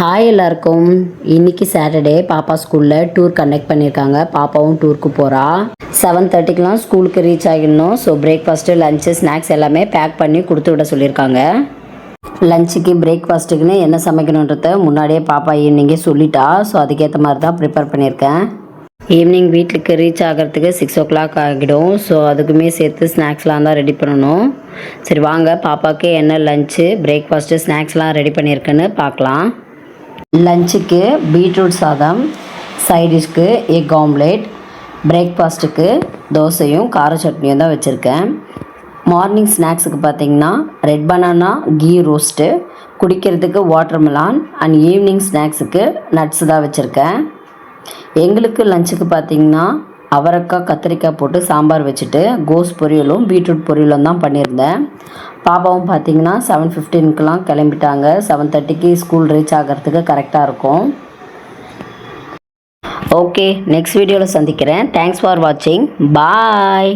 Hi எல்லாருக்கும். இன்னைக்கு Saturday பாப்பா ஸ்கூலில் டூர் கண்டக்ட் பண்ணியிருக்காங்க. பாப்பாவும் டூருக்கு போகிறா. 7:30க்கெலாம் ஸ்கூலுக்கு ரீச் ஆகிடணும். ஸோ பிரேக்ஃபாஸ்ட்டு லஞ்சு ஸ்நாக்ஸ் எல்லாமே பேக் பண்ணி கொடுத்து விட சொல்லியிருக்காங்க. லஞ்சுக்கு பிரேக்ஃபாஸ்ட்டுக்குன்னு என்ன சமைக்கணுன்றத முன்னாடியே பாப்பா ஈவினிங்கே சொல்லிட்டா. ஸோ அதுக்கேற்ற மாதிரி தான் ப்ரிப்பேர் பண்ணியிருக்கேன். ஈவினிங் வீட்டுக்கு ரீச் ஆகிறதுக்கு 6 o'clock ஆகிடும். ஸோ அதுக்குமே சேர்த்து ஸ்நாக்ஸ்லாம் தான் ரெடி பண்ணணும். சரி வாங்க பாப்பாவுக்கு என்ன லஞ்சு பிரேக்ஃபாஸ்ட்டு ஸ்நாக்ஸ்லாம் ரெடி பண்ணியிருக்கேன்னு பார்க்கலாம். லஞ்சுக்கு பீட்ரூட் சாதம், சைடிஷ்க்கு எக் ஆம்லேட், பிரேக்ஃபாஸ்ட்டுக்கு தோசையும் கார சட்னியும் தான் வச்சுருக்கேன். மார்னிங் ஸ்நாக்ஸுக்கு பார்த்திங்கன்னா ரெட் பனானா கீ ரோஸ்ட்டு, குடிக்கிறதுக்கு வாட்டர்மெலான் அண்ட் ஈவினிங் ஸ்நாக்ஸுக்கு நட்ஸு தான் வச்சுருக்கேன். எங்களுக்கு லஞ்சுக்கு பார்த்திங்கன்னா அவரைக்காய் கத்திரிக்காய் போட்டு சாம்பார் வச்சுட்டு கோஸ் பொரியலும் பீட்ரூட் பொரியலும் தான் பண்ணியிருந்தேன். பாப்பாவும் பார்த்திங்கன்னா 7:15க்கெலாம் கிளம்பிட்டாங்க. 7:30க்கு ஸ்கூல் ரீச் ஆகிறதுக்கு கரெக்டாக இருக்கும். ஓகே, நெக்ஸ்ட் வீடியோவில் சந்திக்கிறேன். தேங்க்ஸ் ஃபார் வாட்சிங். பாய்.